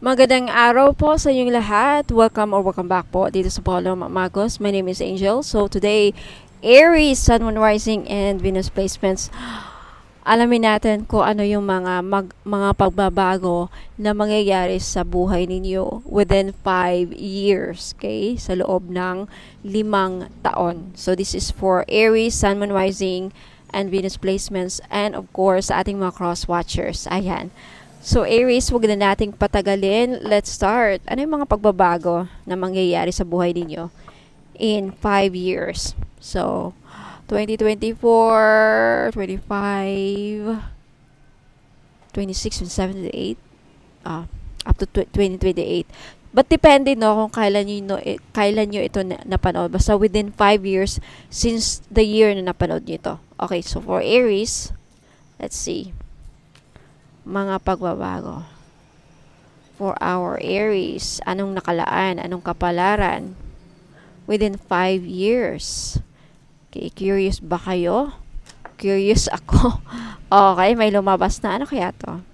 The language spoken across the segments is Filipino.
Magandang araw po sa inyong lahat. Welcome or welcome back po dito sa Polo Magos. My name is Angel. So today, Aries, Sun, Moon Rising, and Venus placements. Alamin natin kung ano yung mga pagbabago na mangyayari sa buhay ninyo within 5 years, okay? Sa loob ng 5 taon. So this is for Aries, Sun, Moon Rising, and Venus placements, and of course sa ating mga cross watchers. Ayan. So Aries, wag na nating patagalin. Let's start. Ano yung mga pagbabago na mangyayari sa buhay ninyo in 5 years? So, 2024, 25, 26, 27, 28, up to 2028. But depende no kung kailan nyo ito napanood. Basta within 5 years since the year na napanood nyo ito. Okay, so for Aries, let's see. Mga pagbabago. For our Aries, anong nakalaan? Anong kapalaran? Within 5 years. Okay, curious ba kayo? Curious ako. Okay, may lumabas na. Ano kaya to?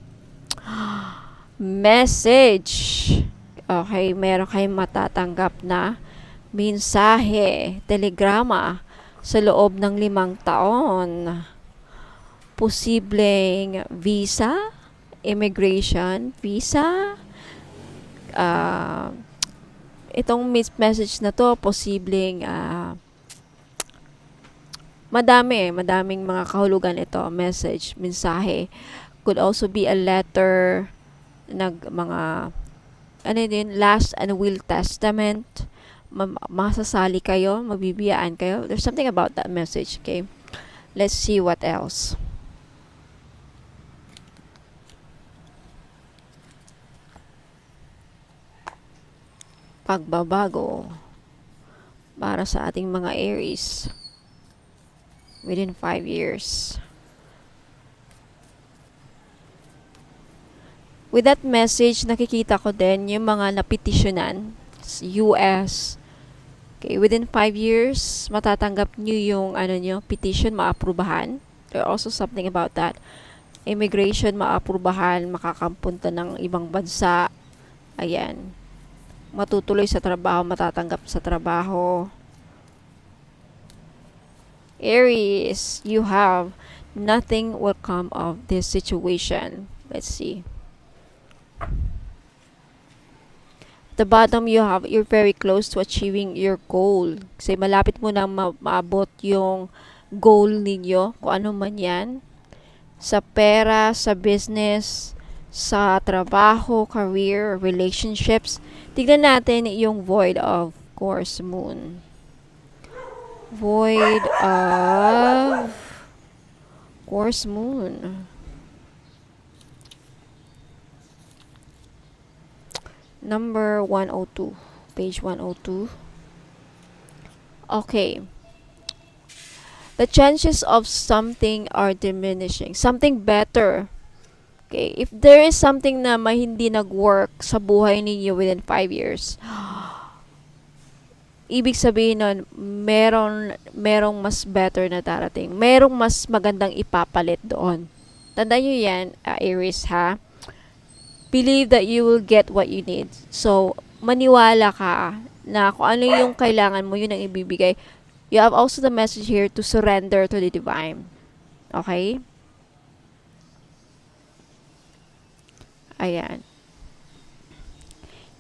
Message. Okay, meron kayong matatanggap na mensahe, telegrama sa loob ng 5 taon. Posibleng visa, immigration, visa. Itong message na to, posibleng madaming mga kahulugan ito. Message, mensahe. Could also be a letter, mga last and will testament. Masasali kayo, mabibiyaan kayo. There's something about that message, okay? Let's see what else. Pagbabago para sa ating mga Aries within 5 years. With that message, nakikita ko din yung mga napetisyonan US. Okay, within 5 years, matatanggap nyo yung petition, maaprubahan. There's also something about that. Immigration, maaprubahan, makakampunta ng ibang bansa. Ayan. Matutuloy sa trabaho, matatanggap sa trabaho. Aries, you have nothing will come of this situation. Let's see. The bottom, you're very close to achieving your goal. Kasi malapit mo nang maabot yung goal ninyo, kung ano man yan. Sa pera, sa business, sa trabaho, career, relationships. Tignan natin yung void of course moon. Void of course moon. Number 102. Page 102. Okay. The chances of something are diminishing. Something better. Okay, if there is something na hindi nag-work sa buhay ninyo within 5 years, ibig sabihin nun, merong mas better na darating. Merong mas magandang ipapalit doon. Tandaan nyo yan, Aries, ha? Believe that you will get what you need. So, maniwala ka na kung ano yung kailangan mo, yun ang ibibigay. You have also the message here to surrender to the divine. Okay? Ayan.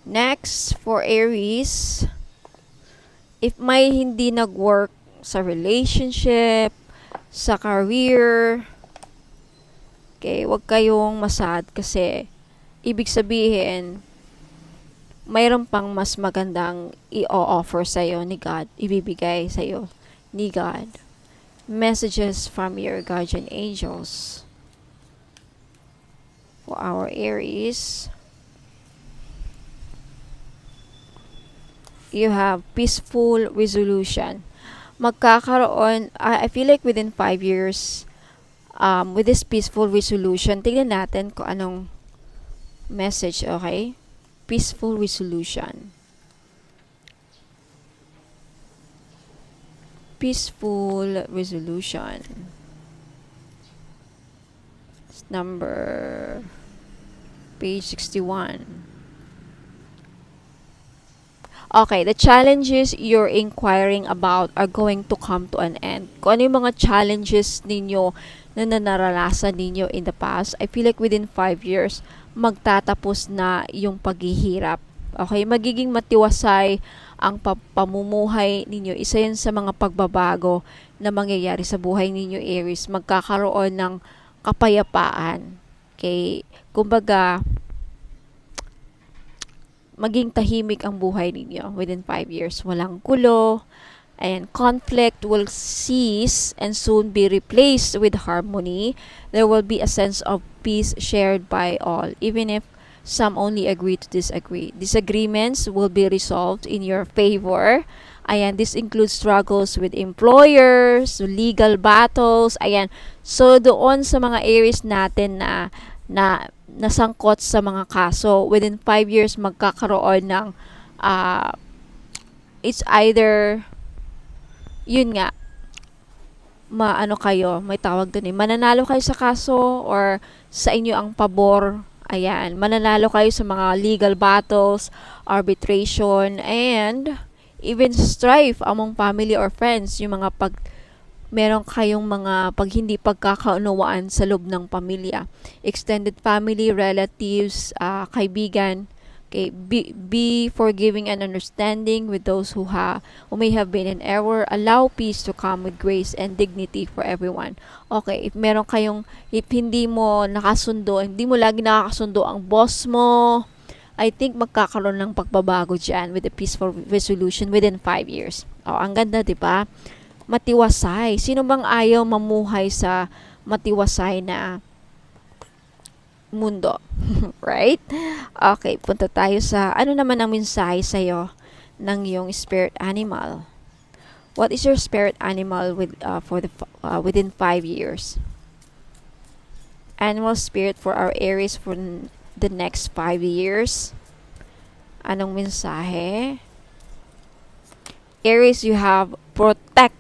Next, for Aries, if may hindi nag-work sa relationship, sa career, okay, wag kayong masad kasi ibig sabihin, mayroon pang mas magandang i-offer sa'yo ni God, ibibigay sa'yo ni God. Messages from your guardian angels. For our Aries, you have peaceful resolution. Magkakaroon, I feel like within 5 years, with this peaceful resolution, tignan natin kung anong message, okay? Peaceful resolution. Peaceful resolution. Number page 61. Okay, the challenges you're inquiring about are going to come to an end. Kung ano yung mga challenges ninyo na naranasan ninyo in the past, I feel like within 5 years, magtatapos na yung paghihirap. Okay, magiging matiwasay ang pamumuhay ninyo. Isa yan sa mga pagbabago na mangyayari sa buhay ninyo, Aries. Magkakaroon ng kapayapaan. Okay, kumbaga, maging tahimik ang buhay ninyo within 5 years. Walang gulo, and conflict will cease and soon be replaced with harmony. There will be a sense of peace shared by all, even if some only agree to disagree. Disagreements will be resolved in your favor. Ayan, this includes struggles with employers, legal battles. Ayan, so doon sa mga areas natin na nasangkot sa mga kaso, within 5 years magkakaroon ng uh, it's either yun nga, maano kayo, may tawag dun mananalo kayo sa kaso or sa inyo ang pabor. Ayan, mananalo kayo sa mga legal battles, arbitration, and even strife among family or friends, yung mga meron kayong mga pag hindi pagkakaunawaan sa loob ng pamilya, extended family, relatives, kaibigan. Okay, be forgiving and understanding with those who may have been in error. Allow peace to come with grace and dignity for everyone. Okay, if hindi mo nakasundo, hindi mo lagi nakakasundo ang boss mo, I think magkakaroon ng pagbabago dyan with a peaceful resolution within 5 years. Oh, ang ganda, di ba? Matiwasay. Sino bang ayaw mamuhay sa matiwasay na mundo? Right? Okay, punta tayo sa ano naman ang mensahe sa'yo ng iyong spirit animal. What is your spirit animal within 5 years? Animal spirit for our Aries for the next 5 years. Anong mensahe? Aries, you have protector.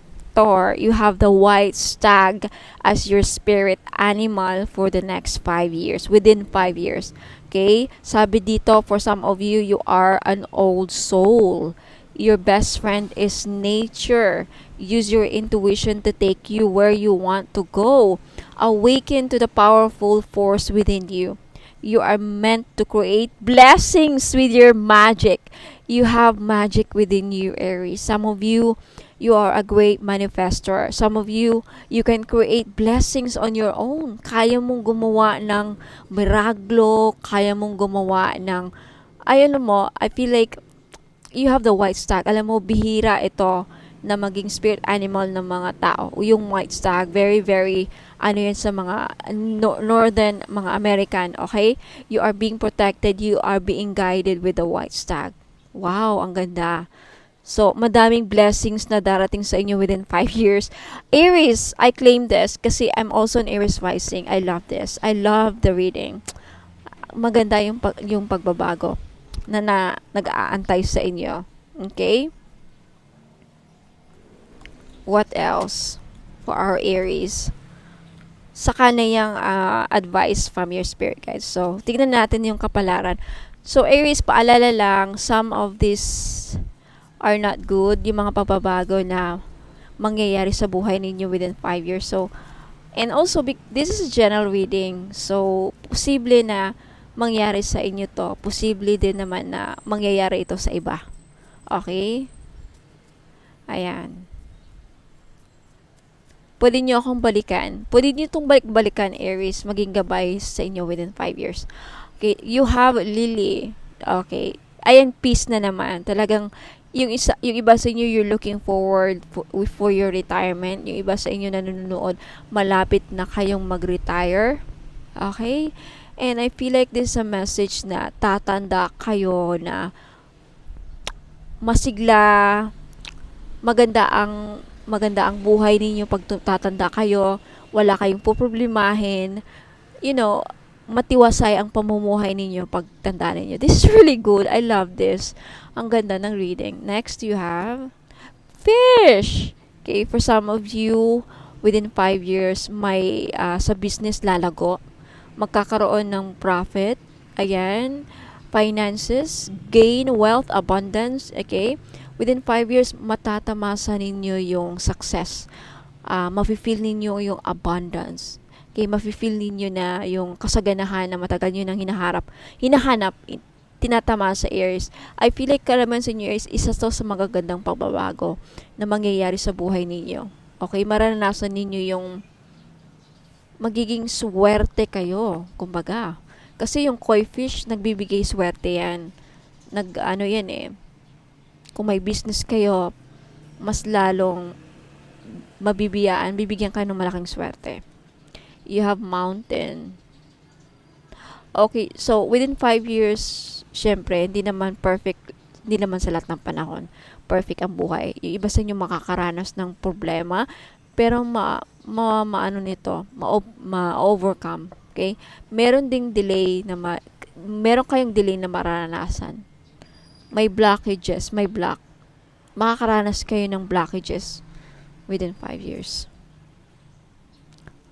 You have the white stag as your spirit animal for the next 5 years, within 5 years. Okay? Sabi dito, for some of you, you are an old soul. Your best friend is nature. Use your intuition to take you where you want to go. Awaken to the powerful force within you. You are meant to create blessings with your magic. You have magic within you, Aries. Some of you are a great manifestor. Some of you can create blessings on your own. Kaya mong gumawa ng miraglo, kaya mong gumawa ng, I feel like you have the white stag. Alam mo, bihira ito na maging spirit animal ng mga tao. Yung white stag, very, very, yan sa mga northern, mga American, okay? You are being protected, you are being guided with the white stag. Wow, ang ganda. So, madaming blessings na darating sa inyo within 5 years. Aries, I claim this kasi I'm also an Aries rising. I love this. I love the reading. Maganda yung pagbabago na nag-aantay sa inyo. Okay? What else for our Aries? Saka na yung advice from your spirit guides. So, tignan natin yung kapalaran. So, Aries, paalala lang, some of these are not good. Yung mga pagbabago na mangyayari sa buhay ninyo within 5 years. So, and also, this is a general reading. So, posible na mangyari sa inyo to. Posible din naman na mangyayari ito sa iba. Okay? Ayan. Pwede nyo akong balikan. Pwede nyo itong balikan, Aries, maging gabay sa inyo within 5 years. Okay, you have Lily. Okay. Ayan, peace na naman. Talagang, yung iba sa inyo, you're looking forward for your retirement. Yung iba sa inyo na nanonood, malapit na kayong mag-retire. Okay? And I feel like this is a message na tatanda kayo na masigla, maganda ang buhay ninyo pag tatanda kayo, wala kayong poproblemahin, matiwasay ang pamumuhay ninyo pag tanda ninyo. This is really good. I love this. Ang ganda ng reading. Next, you have fish. Okay, for some of you, within 5 years, sa business lalago. Magkakaroon ng profit. Ayan. finances, gain wealth, abundance, okay? Within 5 years, matatamasa ninyo yung success. Mafe-feel ninyo yung abundance. Okay, mafe-feel ninyo na yung kasaganahan na matagal nyo nang hinahanap, tinatama sa Aries. I feel like karamihan sa inyo is isa to sa magagandang pagbabago na mangyayari sa buhay ninyo. Okay, maranasan ninyo yung magiging swerte kayo, kumbaga. Kasi yung koi fish, nagbibigay swerte yan. Ano yan eh. Kung may business kayo, mas lalong bibigyan kayo ng malaking swerte. You have mountain. Okay, so within 5 years, syempre, hindi naman sa lahat ng panahon perfect ang buhay. Yung iba sa inyo makakaranas ng problema, pero maano nito, ma-overcome. Okay? Meron kayong delay na maranasan. May blockages, makakaranas kayo ng blockages within 5 years.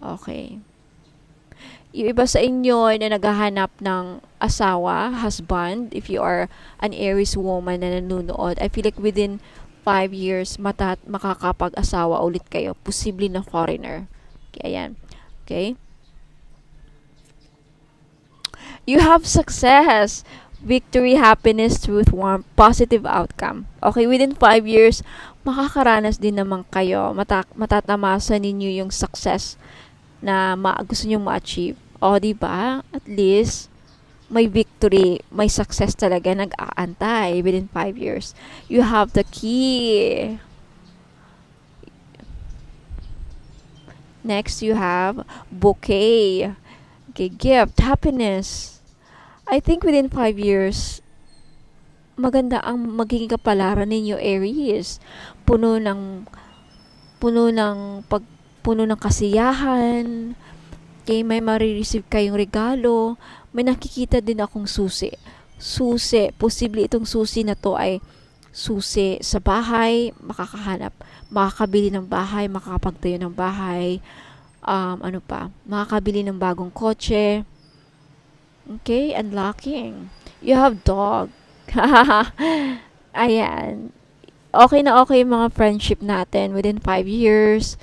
Okay. Yung iba sa inyo na naghahanap ng asawa, husband, if you are an Aries woman na nanonood, I feel like within 5 years, makakapag-asawa ulit kayo. Posible na foreigner. Okay, ayan. Okay? You have success, victory, happiness, truth, warmth, positive outcome. Okay, within 5 years, makakaranas din naman kayo. Matatamasa ninyo yung success na gusto nyo ma-achieve. O, diba? At least, may victory, may success talaga nag-aantay within 5 years. You have the key. Next, you have bouquet. Okay, gift, happiness. I think within 5 years, maganda ang magiging kapalaran ninyo, Aries. Puno ng kasiyahan. Okay, may marireceive kayong regalo. May nakikita din akong susi. Posible itong susi na to ay susi sa bahay, makakabili ng bahay, makakapagtayo ng bahay, makakabili ng bagong kotse. Okay, unlocking. You have dog. Ayan. Okay na okay yung mga friendship natin within 5 years.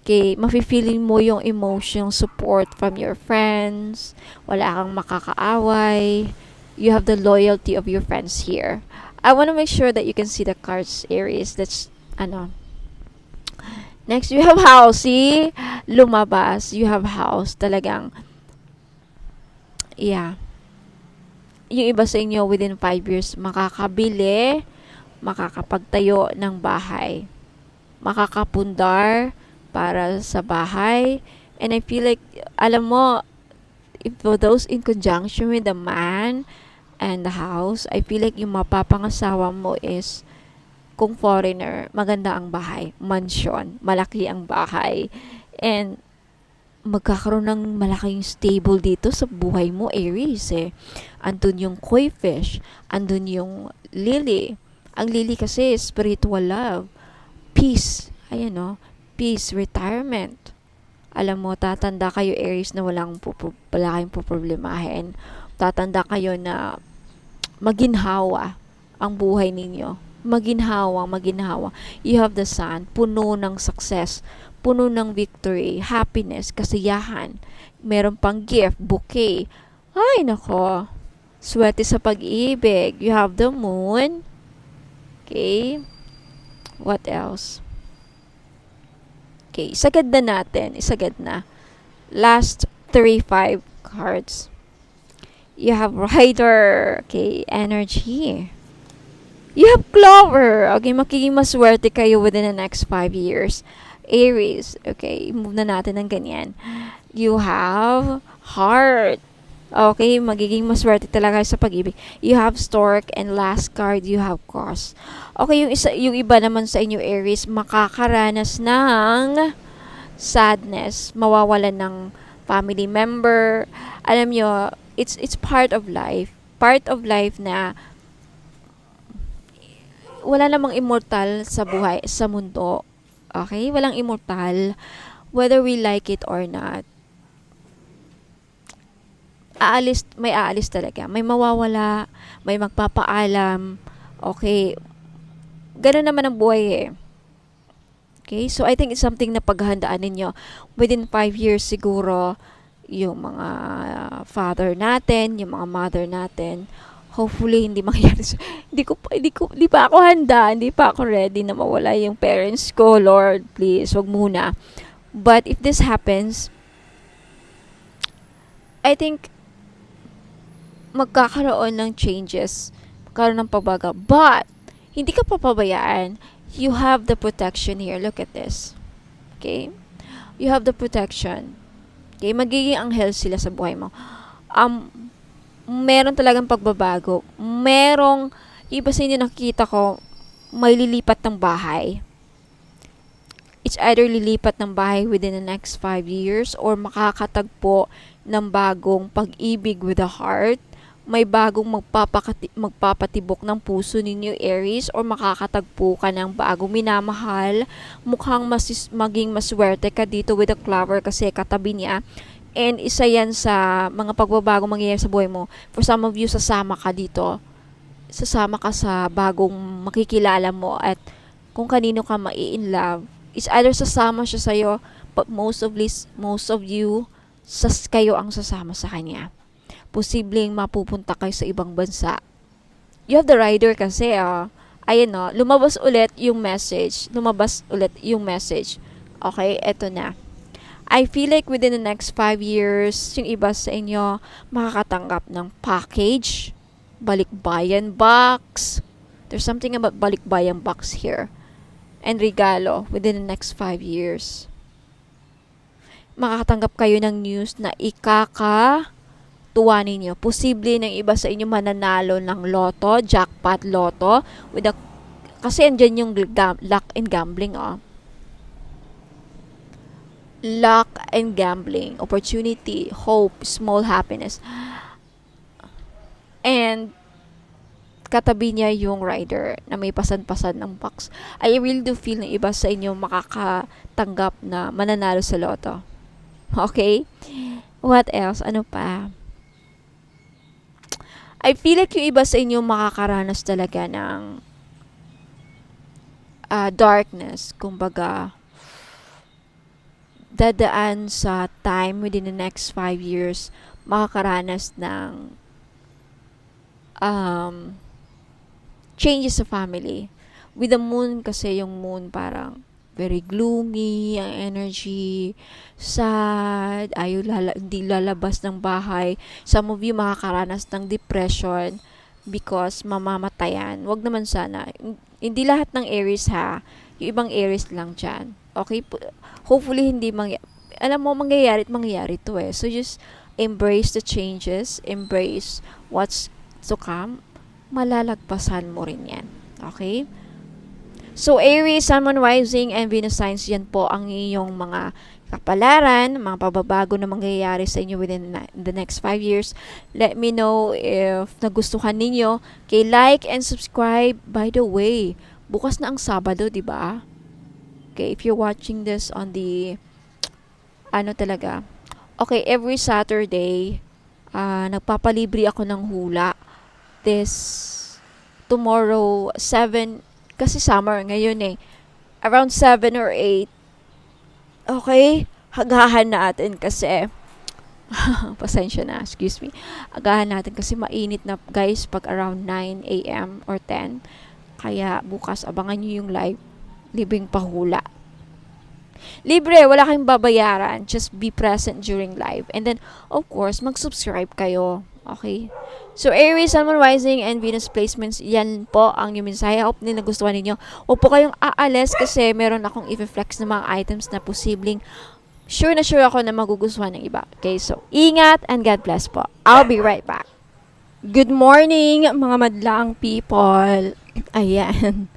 Okay, mafe-feeling mo yung emotional support from your friends. Wala kang makakaaway. You have the loyalty of your friends here. I want to make sure that you can see the cards, Aries. That's, Next, you have house. See? Lumabas. You have house. Talagang, yeah. Yung iba sa inyo, within 5 years, makakabili, makakapagtayo ng bahay. Makakapundar para sa bahay. And I feel like, alam mo, if for those in conjunction with the man and the house, I feel like yung mapapangasawa mo is, kung foreigner, maganda ang bahay. Mansion, malaki ang bahay. And, magkakaroon ng malaking stable dito sa buhay mo, Aries eh. Andun yung koi fish, andun yung lily. Ang lily kasi is spiritual love, peace, ayan o, peace, retirement. Alam mo, tatanda kayo, Aries, na wala kayong poproblemahin. Tatanda kayo na maginhawa ang buhay ninyo. Maginhawa. You have the sun, puno ng success, puno ng victory, happiness, kasiyahan. Meron pang gift, bouquet. Ay, nako. Swerte sa pag-ibig. You have the moon. Okay. What else? Okay, isagad na. Last 3-5 cards. You have Rider. Okay, energy. You have Clover. Okay, magiging maswerte kayo within the next 5 years. Aries. Okay, move na natin ng ganyan. You have Heart. Okay, magiging maswerte talaga sa pag-ibig. You have Stork, and last card, you have Cross. Okay, yung iba naman sa inyo, Aries, makakaranas ng sadness, mawawalan ng family member. Alam nyo, it's part of life. Part of life na wala namang immortal sa buhay, sa mundo. Okay? Walang immortal, whether we like it or not. may aalis talaga. May mawawala, may magpapaalam. Okay, ganun naman ang buhay eh. Okay, so I think it's something na paghahandaan ninyo. Within 5 years siguro, yung mga father natin, yung mga mother natin, hopefully hindi mangyari. Hindi pa ako handa, hindi pa ako ready na mawala yung parents ko. Lord, please, wag muna. But if this happens, I think magkakaroon ng changes, magkakaroon ng pagbaga. But, hindi ka papabayaan. You have the protection here. Look at this. Okay? You have the protection. Okay? Magiging anghel sila sa buhay mo. Meron talagang pagbabago. Iba sa inyo nakikita ko, may lilipat ng bahay. It's either lilipat ng bahay within the next 5 years or makakatagpo ng bagong pag-ibig with a heart. May bagong magpapatibok ng puso ninyo, Aries, or makakatagpo ka ng bagong minamahal. Mukhang maging maswerte ka dito with the Clover kasi katabi niya. And isa yan sa mga pagbabago mangyayari sa buhay mo. For some of you, sasama ka dito. Sasama ka sa bagong makikilala mo at kung kanino ka mai-in love. It's either sasama siya sa'yo, but most of you, kayo ang sasama sa kanya. Posibleng mapupunta kayo sa ibang bansa. You have the rider kasi, ayan lumabas ulit yung message. Okay, eto na. I feel like within the next 5 years, yung iba sa inyo makakatanggap ng package, balikbayan box. There's something about balikbayan box here. And regalo within the next 5 years. Makakatanggap kayo ng news na tuwa ninyo. Posible ng iba sa inyo mananalo ng loto, jackpot loto, kasi andyan yung luck and gambling, Luck and gambling, opportunity, hope, small happiness. And katabi niya yung rider na may pasan-pasan ng box. I really do feel na iba sa inyo makakatanggap na mananalo sa loto. Okay? What else? Ano pa? I feel like yung iba sa inyo makakaranas talaga ng darkness. Kumbaga, dadaan sa time within the next 5 years, makakaranas ng changes sa family. With the moon kasi, yung moon parang very gloomy ang energy, sad, hindi lalabas ng bahay. Some of you makakaranas ng depression because mamamatayan. Wag naman sana. Hindi lahat ng Aries ha. Yung ibang Aries lang dyan. Okay? Hopefully hindi mangyayari to eh. So just embrace the changes. Embrace what's to come. Malalagpasan mo rin yan. Okay? So, Aries, Sun, Moon, Rising, and Venus signs, yan po ang iyong mga kapalaran, mga pababago na mangyayari sa inyo within the next 5 years. Let me know if nagustuhan ninyo. Okay, like and subscribe. By the way, bukas na ang Sabado, di ba? Okay, if you're watching this on the, okay, every Saturday, nagpapalibre ako ng hula. Tomorrow, 7, kasi summer ngayon eh. Around 7 or 8. Okay? Hagahan natin kasi. Pasensya na, excuse me. Hagahan natin kasi mainit na guys pag around 9 a.m. or 10. Kaya bukas abangan nyo yung live. Libreng pahula. Libre, wala kayong babayaran. Just be present during live. And then, of course, mag-subscribe kayo. Okay? So, Aries, Sun, Moon, Rising, and Venus placements, yan po ang yung mensahe. I hope na nagustuhan ninyo. Huwag po kayong aalis kasi meron akong i-flex ng mga items na posibleng sure ako na magugustuhan ng iba. Okay, so, ingat and God bless po. I'll be right back. Good morning, mga madlang people. Ayan.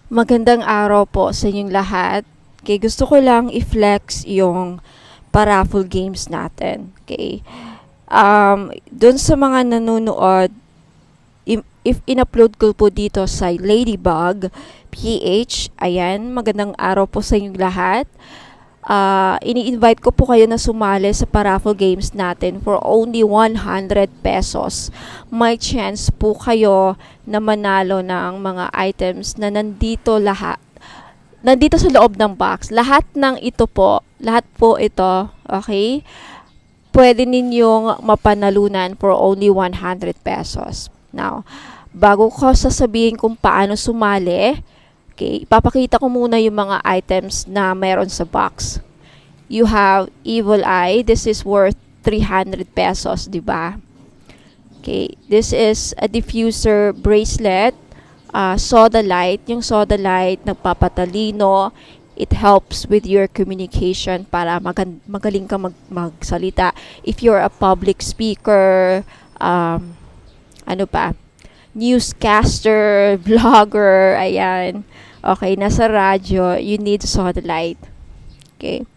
Magandang araw po sa inyong lahat. Okay, gusto ko lang i-flex yung paraffle games natin. Okay. Doon sa mga nanonood, if in-upload ko po dito sa Ladybug PH, ayan, magandang araw po sa inyong lahat. ini-invite ko po kayo na sumali sa paraffle games natin for only 100 pesos. May chance po kayo na manalo ng mga items na nandito lahat. Nandito sa loob ng box. Lahat po ito, okay? Pwede ninyong mapanalunan for only 100 pesos. Now, bago ko sasabihin kung paano sumali, okay, ipapakita ko muna yung mga items na meron sa box. You have Evil Eye. This is worth 300 pesos, di ba? Okay, this is a diffuser bracelet. Soda Light. Yung Soda Light, nagpapatalino. It helps with your communication para magaling ka magsalita. If you're a public speaker, ano pa, newscaster, vlogger, ayan. Okay, nasa radyo, you need Soda Light. Okay.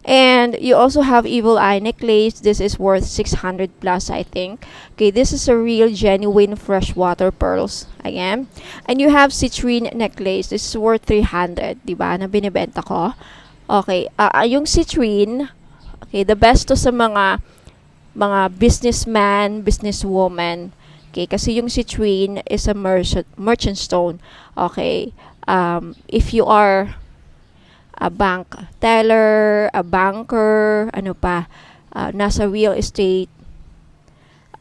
And you also have Evil Eye necklace. This is worth 600 plus, I think. Okay, this is a real, genuine freshwater pearls. Ayan. And you have citrine necklace. This is worth 300, diba, na binibenta ko. Okay, yung citrine, okay, the best to sa mga businessman, businesswoman. Okay, kasi yung citrine is a merchant stone. Okay, if you are a bank teller, a banker, ano pa, nasa real estate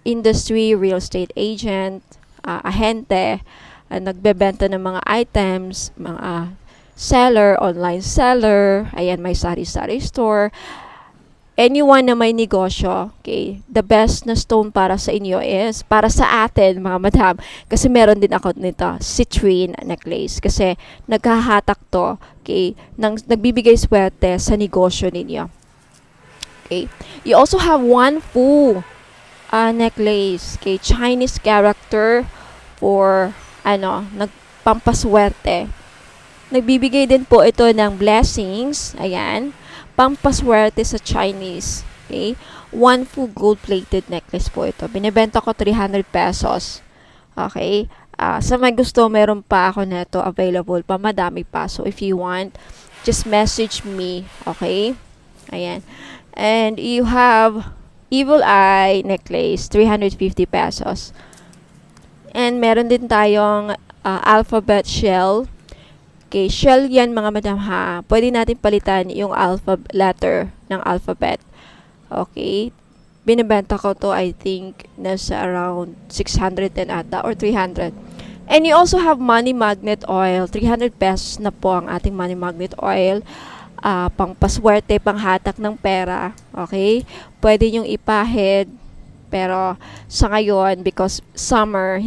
industry, real estate agent, ahente, nagbebenta ng mga items, mga seller, online seller, ayan, may sari-sari store, anyone na may negosyo, okay, the best na stone para sa inyo is, para sa atin, mga madam, kasi meron din ako nito, citrine necklace, kasi naghahatak to, okay, nagbibigay swerte sa negosyo ninyo. Okay, you also have one Fu necklace, okay, Chinese character for, nagpampaswerte. Nagbibigay din po ito ng blessings, ayan, pampaswerte sa Chinese. Okay? One full gold-plated necklace po ito. Binibenta ko 300 pesos. Okay? Sa may gusto, meron pa ako neto available pa. Madami pa. So, if you want, just message me. Okay? Ayan. And you have Evil Eye necklace, 350 pesos. And meron din tayong alphabet shell. Okay, shell yan mga madam ha. Pwede natin palitan yung letter ng alphabet. Okay. Binibenta ko to, I think, nasa around 600 din ata or 300. And you also have money magnet oil. 300 pesos na po ang ating money magnet oil. Pang paswerte, pang hatak ng pera. Okay. Pwede yung ipahid. Pero sa ngayon, because summer,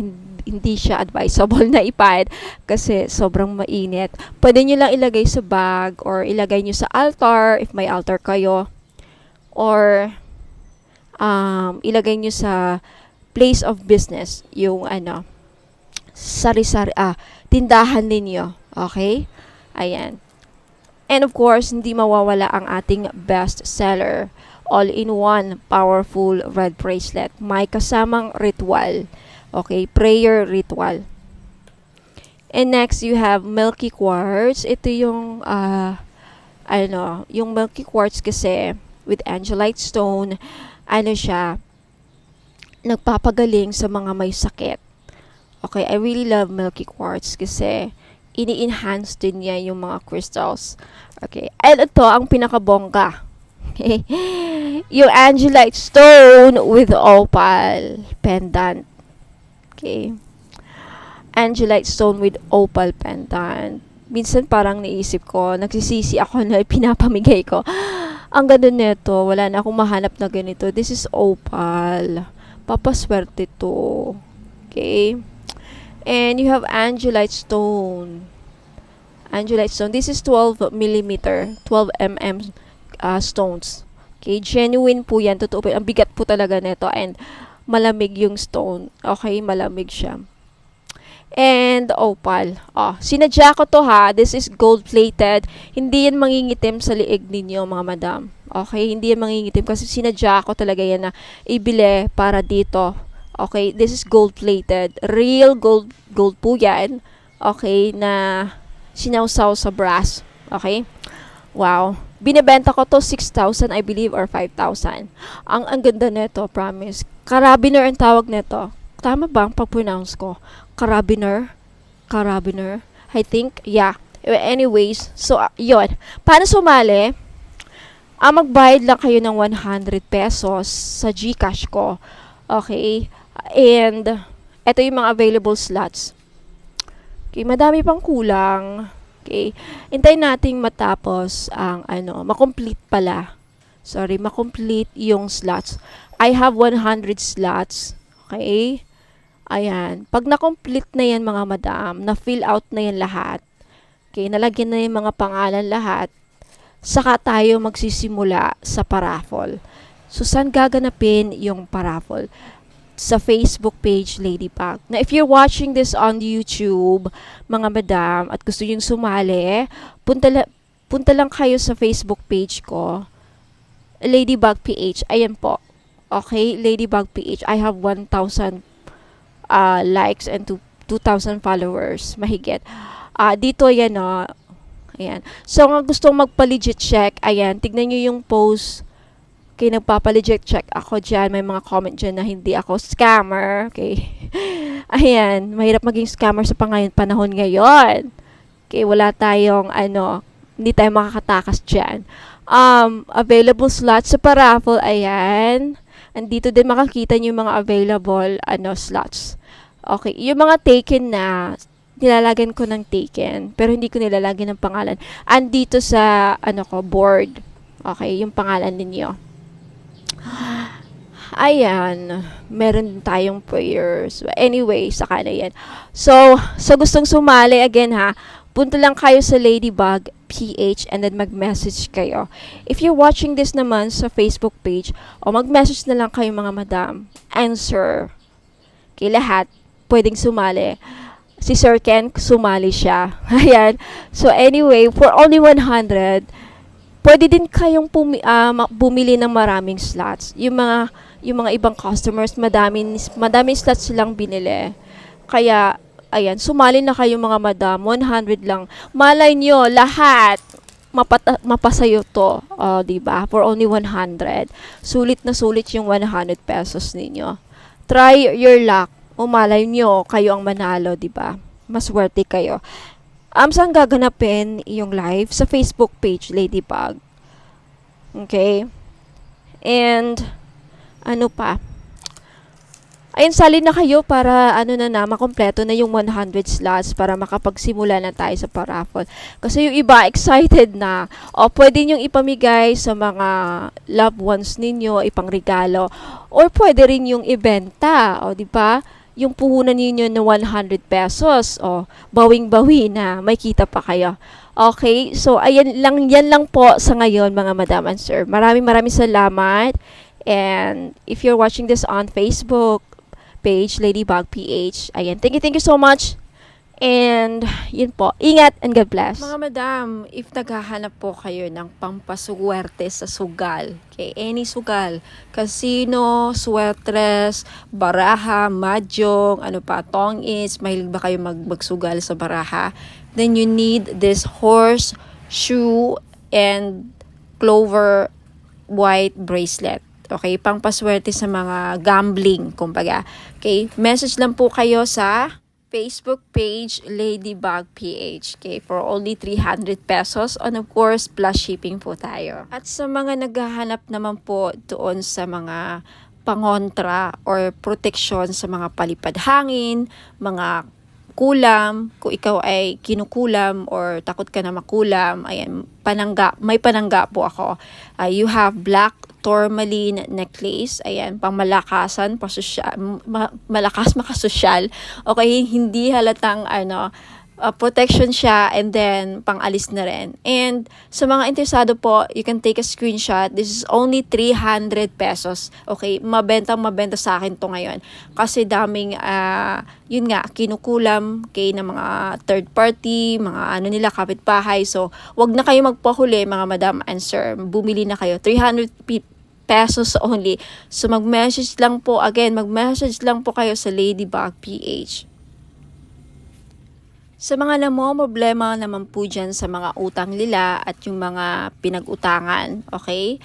hindi siya advisable na ipahid kasi sobrang mainit. Pwede nyo lang ilagay sa bag or ilagay nyo sa altar if may altar kayo. Or ilagay nyo sa place of business, yung sari-sari, tindahan ninyo. Okay? Ayan. And of course, hindi mawawala ang ating best seller. All-in-one powerful red bracelet. May kasamang ritual. Okay, prayer ritual. And next, you have Milky Quartz. Ito yung, yung Milky Quartz kasi with Angelite Stone, siya, nagpapagaling sa mga may sakit. Okay, I really love Milky Quartz kasi ini-enhance din niya yung mga crystals. Okay, and ito ang pinakabongga. Okay, yung Angelite Stone with opal pendant. Okay. Angelite Stone with opal pendant. Minsan parang naisip ko, nagsisisi ako na pinapamigay ko. Ang ganda nito, wala na akong mahanap na ganito. This is opal. Papaswerte to. Okay. And you have Angelite Stone. Angelite Stone. This is 12 millimeter, 12 mm stones. Okay. Genuine po yan. Totoo po. Ang bigat po talaga nito. And malamig yung stone. Okay, malamig siya. And opal. Sinadya ko to ha. This is gold-plated. Hindi yan mangingitim sa liig ninyo, mga madam. Okay, hindi yan mangingitim kasi sinadya ko talaga yan na ibili para dito. Okay, this is gold-plated. Real gold po yan. Okay, na sinawsaw sa brass. Okay? Wow. Binebenta ko to 6,000 I believe or 5,000. Ang ganda nito, promise. Carabiner ang tawag nito. Tama ba ang pag-pronounce ko? Carabiner? Carabiner? I think, yeah. Anyways, so, yun. Paano sumali? Magbayad lang kayo ng 100 pesos sa GCash ko. Okay? And, ito yung mga available slots. Okay, madami pang kulang. Okay. Hintayin nating matapos ang makomplete pala. Sorry, makomplete yung slots. I have 100 slots. Okay? Ayan. Pag na-complete na yan mga madam, na-fill out na yan lahat. Okay, nalagyan na yung mga pangalan lahat. Saka tayo magsisimula sa paraffle. So, saan gaganapin yung paraffle? Sa Facebook page Ladybug. Now, if you're watching this on YouTube, mga madam, at gusto yung sumali, punta lang kayo sa Facebook page ko, Ladybug PH. Ayan po. Okay, Ladybug PH. I have 1,000 likes and 2,000 followers. Mahigit. Dito, yan o. Ayan. So, kung gusto magpa-legit check, ayan, tignan nyo yung post. Okay, nagpapa-legit check ako dyan. May mga comment dyan na hindi ako scammer. Okay. Ayan, mahirap maging scammer sa panahon ngayon. Okay, wala tayong, hindi tayo makakatakas dyan. Available slots sa paraffle, ayan. Andito din makakita nyo yung mga available, slots. Okay, yung mga taken na, nilalagyan ko ng taken, pero hindi ko nilalagyan ng pangalan. Andito sa, board. Okay, yung pangalan ninyo. Ayan, meron tayong prayers. Anyway, saka na yan. So, sa gustong sumali, again ha, punta lang kayo sa Ladybug PH and then mag-message kayo. If you're watching this naman sa Facebook page, o mag-message na lang kayo mga madam. Answer. Okay, lahat pwedeng sumali. Si Sir Ken, sumali siya. Ayan. So, anyway, for only 100, pwede din kayong bumili ng maraming slots. Yung mga ibang customers, madaming slots silang binili. Kaya, ayan, sumali na kayo mga madam, 100 lang. Malay nyo, lahat, mapasayo to. Diba? For only 100. Sulit na sulit yung 100 pesos ninyo. Try your luck. Malay nyo, kayo ang manalo, diba? Maswerte kayo. Saan gaganapin yung live? Sa Facebook page, Ladybug. Okay? And, ano pa? Ayun, sali na kayo para, makompleto na yung 100 slots para makapagsimula na tayo sa paraffle. Kasi yung iba, excited na. O, pwede nyong ipamigay sa mga loved ones ninyo, ipang regalo. Or pwede rin yung ibenta. O, di ba? Yung puhunan ninyo na 100 pesos, bawing-bawi na, may kita pa kayo. Okay, so yan lang po sa ngayon mga madam and sir. Maraming salamat. And if you're watching this on Facebook page, Ladybug PH, ayan, thank you so much. And, yun po. Ingat and God bless. Mga madam, if naghahanap po kayo ng pampaswerte sa sugal, okay, any sugal, casino, sweatres, baraha, mahjong, tongis, mahilig ba kayo magsugal sa baraha, then you need this horse, shoe, and clover white bracelet. Okay, pampaswerte sa mga gambling, kumbaga. Okay, message lang po kayo sa Facebook page Ladybug PH, okay, for only 300 pesos, and of course plus shipping po tayo. At sa mga naghahanap naman po doon sa mga pangontra or protection sa mga palipad hangin, mga kulam, kung ikaw ay kinukulam or takot ka na makulam, ayan, may panangga po ako. You have black tourmaline necklace, ayan, pangmalakasan, malakas makasosyal. Okay, hindi halatang protection siya, and then pang-alis na rin. And sa mga interesado po, you can take a screenshot. This is only 300 pesos. Okay, mabenta sa akin to ngayon. Kasi daming, yun nga, kinukulam kay na mga third party, mga nila, kapitbahay. So, wag na kayo magpahuli, mga madam and sir. Bumili na kayo. 300 pesos only. So, mag-message lang po kayo sa Ladybug PH. Sa mga namomroblema naman po dyan sa mga utang nila at yung mga pinag-utangan, okay?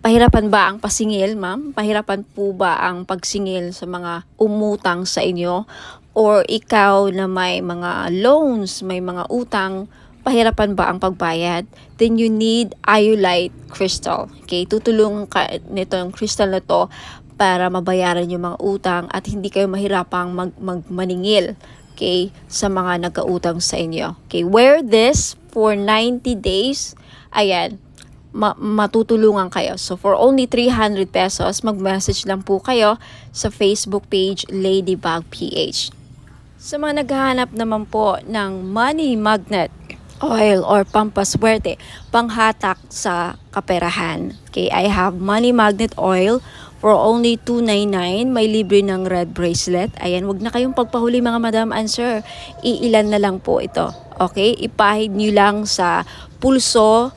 Pahirapan ba ang pasingil, ma'am? Pahirapan po ba ang pagsingil sa mga umutang sa inyo? Or ikaw na may mga loans, may mga utang, pahirapan ba ang pagbayad? Then you need iolite crystal. Okay? Tutulungan ka nito yung crystal na to para mabayaran yung mga utang at hindi kayo mahirapang maningil, okay, sa mga nagkautang sa inyo. Okay, wear this for 90 days. Ayan, matutulungan kayo. So, for only 300 pesos, mag-message lang po kayo sa Facebook page Ladybug PH. Sa mga naghahanap naman po ng money magnet oil or pampaswerte, panghatak sa kaperahan. Okay, I have money magnet oil for only 299. May libre ng red bracelet. Ayan, wag na kayong pagpahuli mga madam and sir. Iilan na lang po ito. Okay, ipahid nyo lang sa pulso,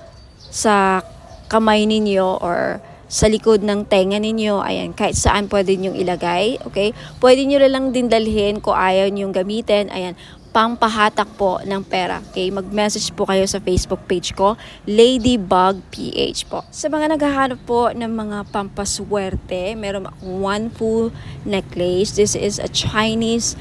sa kamay ninyo or sa likod ng tenga ninyo. Ayan, kahit saan pwede nyo ilagay. Okay, pwede nyo lang din dalhin kung ayaw nyo gamitin. Ayan, pampahatak po ng pera. Okay, mag-message po kayo sa Facebook page ko, Ladybug PH po. Sa mga naghahanap po ng mga pampaswerte, meron akong Wanfu necklace. This is a Chinese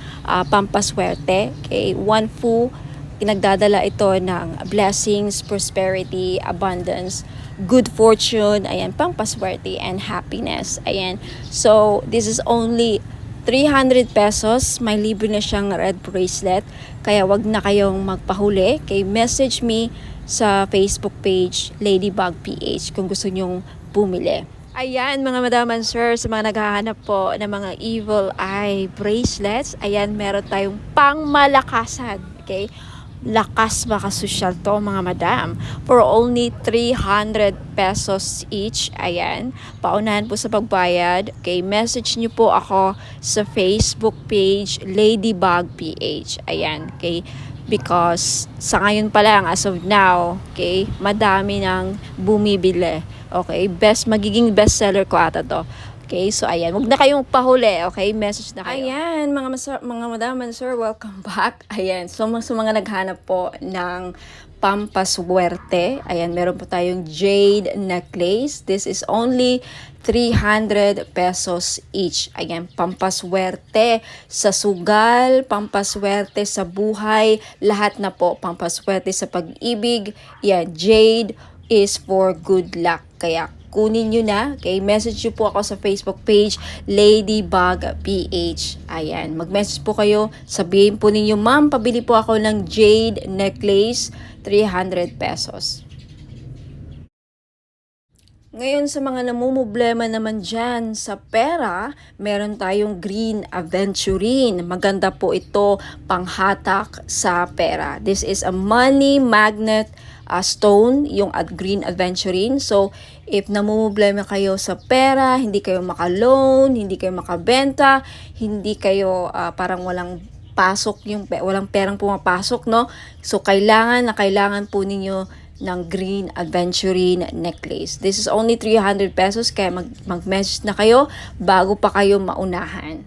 pampaswerte. Okay, Wanfu, pinagdadala ito ng blessings, prosperity, abundance, good fortune, ayan, pampaswerte and happiness. Ayan. So, this is only 300 pesos, may libre na siyang red bracelet. Kaya wag na kayong magpahuli. Okay, message me sa Facebook page Ladybug PH kung gusto nyong bumili. Ayan mga madam and sir, sa mga naghahanap po ng mga evil eye bracelets, ayan, meron tayong pangmalakasan. Okay, lakas makasosyal to mga madam. For only 300 pesos each. Ayan. Paunahan po sa pagbayad. Okay, message nyo po ako sa Facebook page Ladybug PH. Ayan. Okay. Because sa ngayon pa lang, as of now, okay, madami nang bumibili. Okay, magiging bestseller ko ata to. Okay, so ayan, wag na kayong pahuli, okay? Message na kayo. Ayan, mga madam and sir, welcome back. Ayan, so mga naghanap po ng pampaswerte. Ayan, meron po tayong jade necklace. This is only 300 pesos each. Ayan, pampaswerte sa sugal, pampaswerte sa buhay, lahat na po, pampaswerte sa pag-ibig. Yan, jade is for good luck. Kaya kunin nyo na. Okay, message nyo po ako sa Facebook page Ladybug PH. Ayan, mag-message po kayo. Sabihin po ninyo, ma'am, pabili po ako ng jade necklace, 300 pesos. Ngayon sa mga namumblema naman dyan sa pera, meron tayong green aventurine. Maganda po ito panghatak sa pera. This is a money magnet stone, yung green aventurine. So, if namumblema kayo sa pera, hindi kayo maka-loan, hindi kayo makabenta, hindi kayo parang walang pasok, walang perang pumapasok, no? So, kailangan po ninyo ng green aventurine necklace. This is only 300 pesos, kaya mag-message na kayo bago pa kayo maunahan.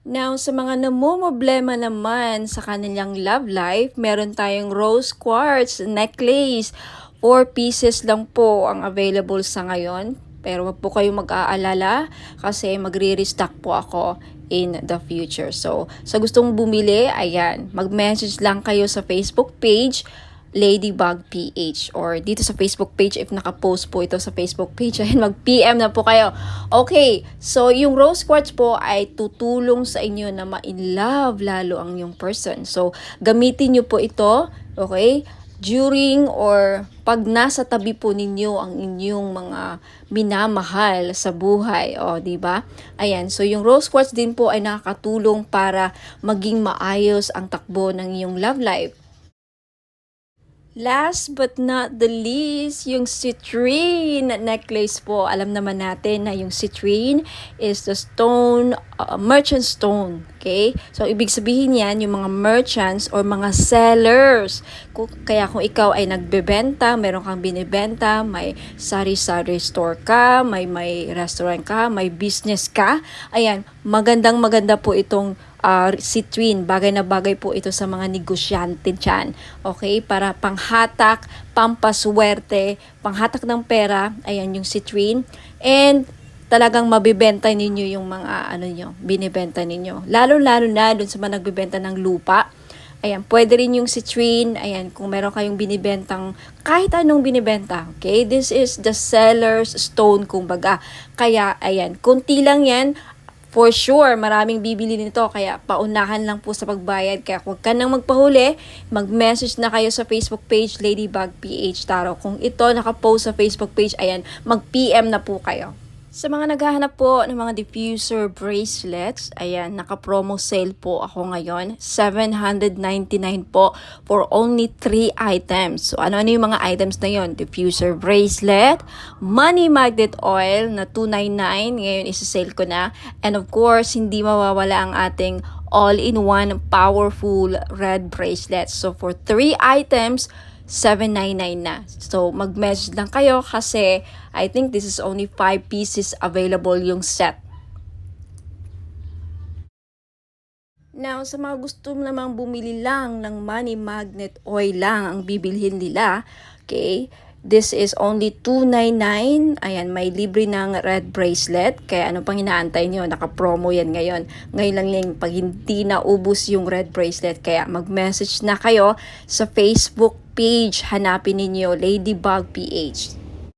Now, sa mga namumblema naman sa kanilang love life, meron tayong rose quartz necklace. 4 pieces lang po ang available sa ngayon. Pero wag po kayong mag-aalala kasi magre-restock po ako in the future. So, sa gustong bumili, ayan, mag-message lang kayo sa Facebook page Ladybug PH or dito sa Facebook page if naka-post po ito sa Facebook page, ayun, mag-PM na po kayo. Okay, so yung rose quartz po ay tutulong sa inyo na ma-in-love lalo ang yung person. So, gamitin nyo po ito, okay, during or pag nasa tabi po ninyo ang inyong mga minamahal sa buhay, o di ba? Ayan, so yung rose quartz din po ay nakakatulong para maging maayos ang takbo ng iyong love life. Last but not the least, yung citrine necklace po. Alam naman natin na yung citrine is the stone, merchant stone. Okay? So, ibig sabihin yan, yung mga merchants or mga sellers. Kaya kung ikaw ay nagbebenta, meron kang binibenta, may sari-sari store ka, may restaurant ka, may business ka, ayan, maganda po itong citrine. Bagay na bagay po ito sa mga negosyante dyan. Okay? Para panghatak, pampaswerte, panghatak ng pera. Ayan yung citrine. And talagang mabibenta ninyo yung mga binibenta ninyo. Lalo-lalo na dun sa mga nagbibenta ng lupa. Ayan, pwede rin yung citrine. Ayan, kung meron kayong binibentang, kahit anong binibenta. Okay? This is the seller's stone, kumbaga. Kaya, ayan, konti lang yan. For sure, maraming bibili nito. Kaya, paunahan lang po sa pagbayad. Kaya, huwag ka nang magpahuli. Mag-message na kayo sa Facebook page, Ladybug PH Tarot. Kung ito nakapost sa Facebook page, ayan, mag-PM na po kayo. Sa mga naghahanap po ng mga diffuser bracelets, ayan, naka-promo sale po ako ngayon. 799 po for only 3 items. So, ano-ano yung mga items na yon? Diffuser bracelet, money magnet oil na 299. Ngayon, isa-sale ko na. And of course, hindi mawawala ang ating all-in-one powerful red bracelet. So, for 3 items, 799 na. So, mag-message lang kayo kasi I think this is only 5 pieces available yung set. Now, sa mga gusto namang bumili lang ng money magnet oil lang ang bibilhin nila, okay, this is only 299. Ayan, may libre ng red bracelet. Kaya ano pang inaantay nyo? Naka-promo yan ngayon. Ngayon lang yung pag hindi naubos yung red bracelet. Kaya mag-message na kayo sa Facebook page. Hanapin ninyo Ladybug PH.